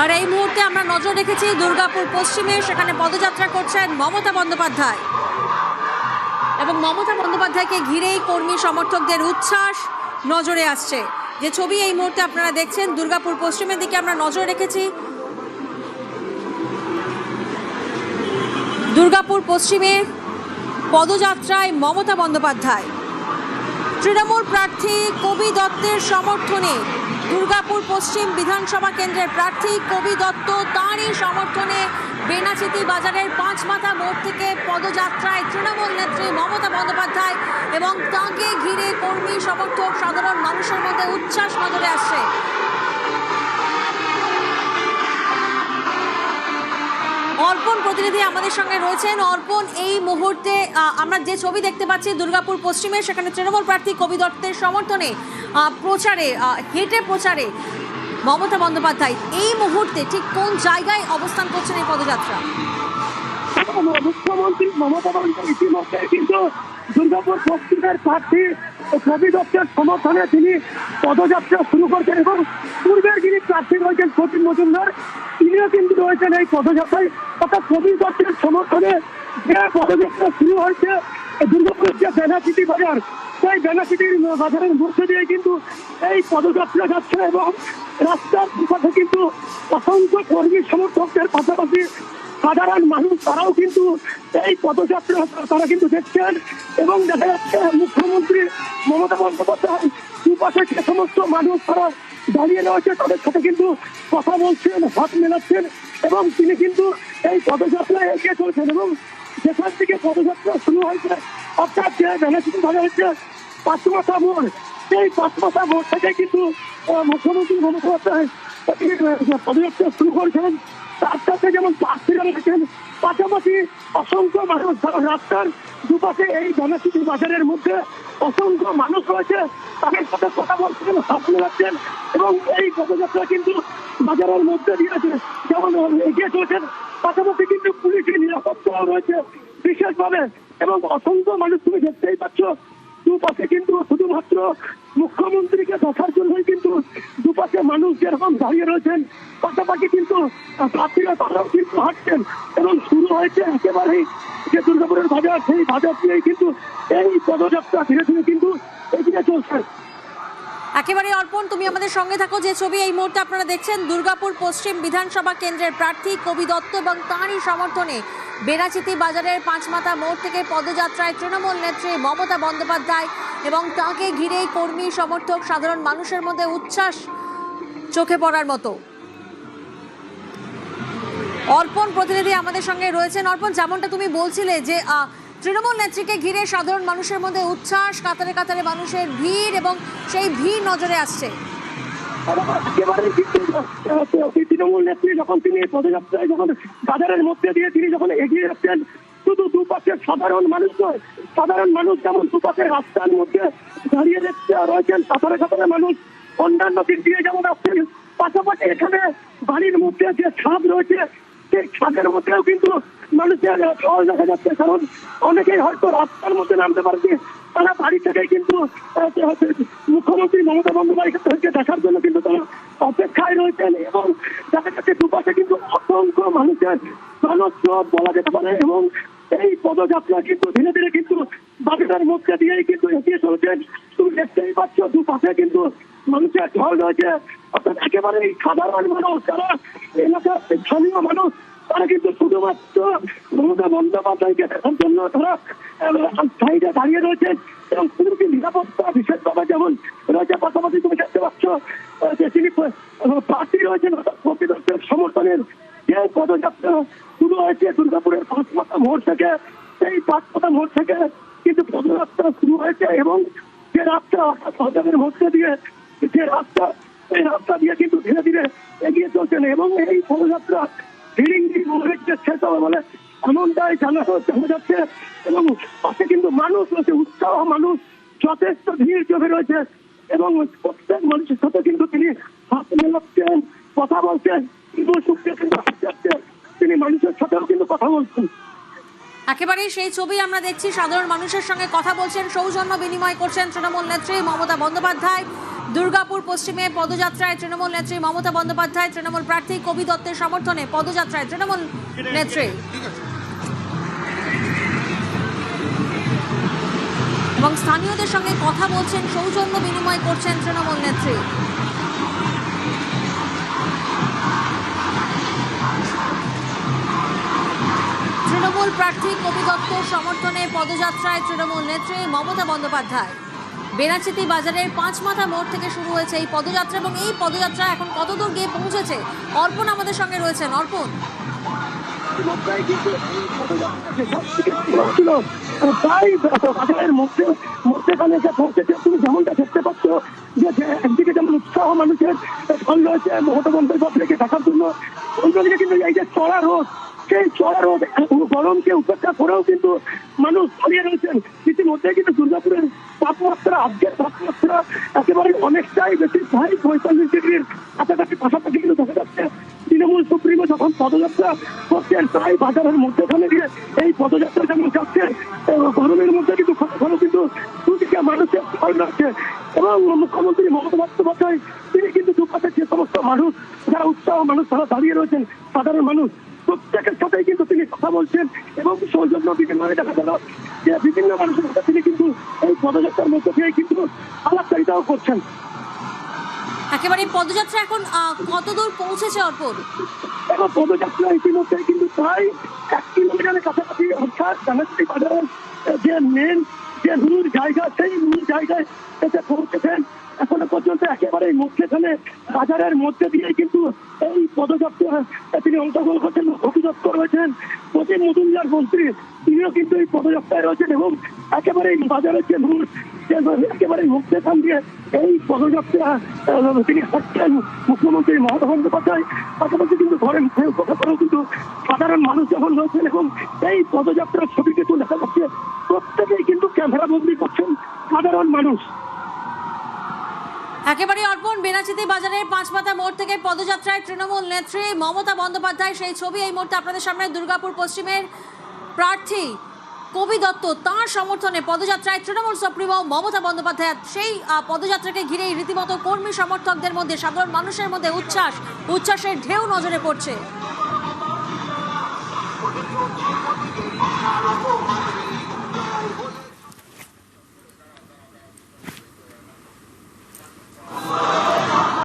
আর এই মুহূর্তে আমরা নজর রেখেছি দুর্গাপুর পশ্চিমে, সেখানে পদযাত্রা করছেন মমতা বন্দ্যোপাধ্যায় এবং মমতা বন্দ্যোপাধ্যায়কে ঘিরেই কর্মী সমর্থকদের উচ্ছ্বাস নজরে আসছে। যে ছবি এই মুহূর্তে আপনারা দেখছেন, দুর্গাপুর পশ্চিমের দিকে আমরা নজর রেখেছি। দুর্গাপুর পশ্চিমে পদযাত্রায় মমতা বন্দ্যোপাধ্যায়, তৃণমূল প্রার্থী কবি দত্তের সমর্থনে দুর্গাপুর পশ্চিম বিধানসভা কেন্দ্রের প্রার্থী কবি দত্ত, তাঁরই সমর্থনে বেনাচিতি বাজারের পাঁচমাথা মোড় থেকে পদযাত্রায় তৃণমূল নেত্রী মমতা বন্দ্যোপাধ্যায় এবং তাঁকে ঘিরে কর্মী সমর্থক সাধারণ মানুষের মধ্যে উচ্ছ্বাস নজরে আসছে। অর্পণ প্রতিনিধি আমাদের সঙ্গে রয়েছেন। অর্পণ, এই মুহূর্তে আমরা যে ছবি দেখতে পাচ্ছি দুর্গাপুর পশ্চিমে, সেখানে তৃণমূল প্রার্থী কবি দত্তের সমর্থনে প্রচারে হেঁটে প্রচারে মমতা বন্দ্যোপাধ্যায় এই মুহূর্তে ঠিক কোন জায়গায় অবস্থান করছেন এই পদযাত্রা? মুখ্যমন্ত্রী মমতা বন্দ্যোপাধ্যায় ইতিমধ্যে কিন্তু দুর্গাপুর পশ্চিমের প্রার্থী কবি দত্তের সমর্থনে তিনি পদযাত্রা শুরু করছেন এবং পূর্বের যিনি প্রার্থী রয়েছেন সতীন মজুমদার, তিনিও কিন্তু রয়েছেন এই পদযাত্রায়। অর্থাৎ কবি দত্তের সমর্থনে যে পদযাত্রা শুরু হয়েছে দুর্গাপুরের যে বেনাচিতি বাজার, সেই বেনাচিতির বাজারের মধ্যে দিয়ে কিন্তু এই পদযাত্রা যাচ্ছে এবং রাস্তার দুপাশে কিন্তু অসংখ্য কর্মী সমর্থকদের পাশাপাশি সাধারণ মানুষ তারাও কিন্তু এই পদযাত্রা তারা কিন্তু দেখছেন এবং দেখা যাচ্ছে মুখ্যমন্ত্রী মমতা বন্দ্যোপাধ্যায় দুপাশে যে সমস্ত মানুষ তারা দাঁড়িয়ে রয়েছে তাদের সাথে কিন্তু কথা বলছেন, হাত মেলাচ্ছেন এবং তিনি কিন্তু এই পদযাত্রায় এগিয়ে চলছেন এবং যেখান থেকে পদযাত্রা শুরু হয়েছে অর্থাৎ যে বেনাচিতি বাজার হচ্ছে পাঁচমাথা মোড়, সেই পাঁচমাথা মোড় থেকে কিন্তু মুখ্যমন্ত্রী মমতা বন্দ্যোপাধ্যায় পদযাত্রা শুরু করেছেন। তার সাথে যেমন প্রার্থীরা রয়েছেন, পাশাপাশি অসংখ্য মানুষ রাস্তার দুপাশে এই বেনাচিতি বাজারের মধ্যে অসংখ্য মানুষ রয়েছে, তাদের সাথে কথা বলছেন, হাত মেলাচ্ছেন এবং এই পদযাত্রা কিন্তু বাজারের মধ্যে দিয়েছে যেমন এগিয়ে চলেছেন। পাশাপাশি কিন্তু পুলিশের নিরাপত্তাও রয়েছে বিশেষভাবে এবং অসংখ্য মানুষ তুমি দেখতেই পাচ্ছ দুপাশে কিন্তু শুধুমাত্র মুখ্যমন্ত্রীকে দেখার জন্যই কিন্তু দুপাশে মানুষ যেরকম দাঁড়িয়ে রয়েছেন, পাশাপাশি কিন্তু প্রার্থীরা তারাও কিন্তু হাঁটছেন এবং শুরু হয়েছে একেবারেই যে দুর্গাপুরের বাজার, সেই বাজার দিয়েই কিন্তু এই পদযাত্রা ধীরে ধীরে কিন্তু এগিয়ে চলছে। একেবারে অর্পণ, তুমি আমাদের সঙ্গে থাকো। যে ছবি এই মুহূর্তে আপনারা দেখছেন, দুর্গাপুর পশ্চিম বিধানসভা কেন্দ্রের প্রার্থী কবি দত্ত এবং তাঁরই সমর্থনে বেনাচিতি বাজারের পাঁচমাথা মোড় থেকে পদযাত্রায় তৃণমূল নেত্রী মমতা বন্দ্যোপাধ্যায় এবং তাঁকে ঘিরেই কর্মী সমর্থক সাধারণ মানুষের মধ্যে উচ্ছ্বাস চোখে পড়ার মতো। অর্পণ প্রতিনিধি আমাদের সঙ্গে রয়েছেন। অর্পণ, যেমনটা তুমি বলছিলে যে তৃণমূল নেত্রীকে ঘিরে সাধারণ মানুষের মধ্যে উচ্ছ্বাস, কাতারে কাতারে মানুষের ভিড় এবং সেই ভিড় নজরে আসছে। তৃণমূল নেত্রী যখন তিনি পদযাত্রায় যখন বাজারের মধ্যে দিয়ে তিনি যখন এগিয়ে যাচ্ছেন, শুধু দুপাশের সাধারণ মানুষ নয়, সাধারণ মানুষ যেমন দুপাশের রাস্তার মধ্যে দাঁড়িয়ে রয়েছেন কাতারে কাতারে মানুষ অন্যান্য দিক দিয়ে যেমন আসছেন, পাশাপাশি এখানে বাড়ির মধ্যে যে ছাদ রয়েছে সেই ছাদের মধ্যেও কিন্তু মানুষের ঢল দেখা যাচ্ছে, কারণ অনেকেই হয়তো রাস্তার মধ্যে নামতে পারছে, তারা বাড়ি থেকেই কিন্তু মুখ্যমন্ত্রী মমতা বন্দ্যোপাধ্যায়কে দেখার জন্য কিন্তু তারা অপেক্ষায় রয়েছেন এবং দেখা যাচ্ছে দুপাশে কিন্তু অসংখ্য মানুষের জনস্রোত বলা যেতে পারে এবং এই পদযাত্রা কিন্তু ধীরে ধীরে কিন্তু বাজারের মধ্যে দিয়েই কিন্তু এগিয়ে চলছেন। তুমি দেখতেই পাচ্ছ দুপাশে কিন্তু মানুষের ঢল রয়েছে, অর্থাৎ একেবারে সাধারণ মানুষ যারা এলাকার স্থানীয় মানুষ তারা কিন্তু শুধুমাত্র মমতা বন্দ্যোপাধ্যায়কে দেখার জন্য তারা সাইডে দাঁড়িয়ে রয়েছেন এবং পুরোটি নিরাপত্তা বিশেষভাবে যেমন রয়েছে। পাশাপাশি তুমি দেখতে পাচ্ছ যে তিনি প্রার্থী রয়েছেন কবি দত্তের সমর্থনের যে পদযাত্রা শুরু হয়েছে দুর্গাপুরের পাঁচমাথা মোড় থেকে, সেই পাঁচমাথা মোড় থেকে কিন্তু পদযাত্রা শুরু হয়েছে এবং যে রাস্তা অর্থাৎ সরকারের মধ্যে দিয়ে যে রাস্তা, এই রাস্তা দিয়ে কিন্তু ধীরে ধীরে এগিয়ে চলছেন এবং এই পদযাত্রা শেষ হবে বলে এমনটাই জানা যাচ্ছে এবং পাশে কিন্তু মানুষ রয়েছে, উৎসাহ মানুষ যথেষ্ট ভিড় জমে রয়েছে এবং প্রত্যেক মানুষের সাথে কিন্তু তিনি হাত মেলাচ্ছেন, কথা বলছেন, তিনি মানুষের সাথেও কিন্তু কথা বলছেন। একেবারেই সেই ছবি আমরা দেখছি, সাধারণ মানুষের সঙ্গে কথা বলছেন, সৌজন্য বিনিময় করছেন তৃণমূল নেত্রী মমতা বন্দ্যোপাধ্যায়। দুর্গাপুর পশ্চিমে পদযাত্রায় তৃণমূল নেত্রী মমতা বন্দ্যোপাধ্যায়, তৃণমূল প্রার্থী কবি দত্তের সমর্থনে পদযাত্রায় তৃণমূল নেত্রী এবং স্থানীয়দের সঙ্গে কথা বলছেন, সৌজন্য বিনিময় করছেন তৃণমূল নেত্রী। তৃণমূল প্রার্থী কবি দত্তর সমর্থনে পদযাত্রায় তৃণমূল নেত্রী মমতা বন্দ্যোপাধ্যায়। বেনাচিতি বাজারের পাঁচমাথা মোড় থেকে শুরু হয়েছে এই পদযাত্রা এবং এই পদযাত্রা এখন কতদূর গিয়ে পৌঁছেছে, অর্পণ আমাদের সঙ্গে রয়েছেন। অর্পণ, মধ্যেখানে এসে পৌঁছেছে। তুমি যেমনটা দেখতে পাচ্ছ যে একদিকে যেমন উৎসাহ মানুষের ফল রয়েছে মমতা বন্দ্যোপাধ্যায়কে দেখার জন্য, অন্যদিকে কিন্তু এই যে চড়া রোদ, সেই চড়া রোদ গরমকে উপেক্ষা করেও কিন্তু মানুষ দাঁড়িয়ে রয়েছেন। ইতিমধ্যে কিন্তু দুর্গাপুরের তাপমাত্রা, আজকের তাপমাত্রা একেবারে অনেকটাই বেশি, 45 ডিগ্রির কাছাকাছি পাশাপাশি কিন্তু দেখা যাচ্ছে। তৃণমূল সুপ্রিমো যখন পদযাত্রা করছেন, প্রায় বাজারের মধ্যেখানে গিয়ে এই পদযাত্রা যেমন যাচ্ছে, গরমের মধ্যে কিন্তু কিন্তু দুদিকে মানুষের ফল রয়েছে এবং মুখ্যমন্ত্রী মমতা বন্দ্যোপাধ্যায় তিনি কিন্তু দুপাশে যে সমস্ত মানুষ যারা উৎসাহ মানুষ তারা দাঁড়িয়ে রয়েছেন, সাধারণ মানুষ প্রত্যেকের সাথেই কিন্তু তিনি কথা বলছেন এবং সৌজন্য বিনিময়ে দেখা গেল যে বিভিন্ন মানুষের সাথে তিনি কিন্তু এই পদযাত্রার মধ্যে দিয়ে কিন্তু আলাপচারিতাও করছেন। একেবারে পদযাত্রা এখন কতদূর পৌঁছেছে অর্পণ? এবং পদযাত্রা ইতিমধ্যে কিন্তু প্রায় 1 কিলোমিটারের কাছাকাছি, অর্থাৎ বেনাচিতি বাজারের যে মেন যে মূল জায়গা, সেই মূল জায়গায় এসে পৌঁছেছেন। এখনো পর্যন্ত একেবারে মধ্যেখানে বাজারের মধ্যে দিয়ে কিন্তু এই পদযাত্রা তিনি অংশগ্রহণ করছেন। অভিযুক্ত রয়েছেন প্রতিম মজুমদার মন্ত্রী, তিনিও কিন্তু এই পদযাত্রায় রয়েছেন এবং একেবারে বাজারের যে মূল একেবারে মধ্যেখান দিয়ে এই পদযাত্রা তিনি হাঁটছেন মুখ্যমন্ত্রী মমতা বন্দ্যোপাধ্যায়। পাশাপাশি কিন্তু ঘরের কথা করেও কিন্তু সাধারণ মানুষ যখন রয়েছেন এবং এই পদযাত্রার ছবি কিন্তু দেখা যাচ্ছে, প্রত্যেকেই কিন্তু ক্যামেরা বন্দী করছেন সাধারণ মানুষ। একেবারে অর্পণ, বেনাচিতি বাজারের পাঁচমাথা মোড় থেকে পদযাত্রায় তৃণমূল নেত্রী মমতা বন্দ্যোপাধ্যায়, সেই ছবি এই মুহূর্তে আপনাদের সামনে। দুর্গাপুর পশ্চিমের প্রার্থী কবি দত্ত, তাঁর সমর্থনে পদযাত্রায় তৃণমূল সুপ্রিমো মমতা বন্দ্যোপাধ্যায়। সেই পদযাত্রাকে ঘিরেই রীতিমতো কর্মী সমর্থকদের মধ্যে, সাধারণ মানুষের মধ্যে উচ্ছ্বাসের ঢেউ নজরে পড়ছে।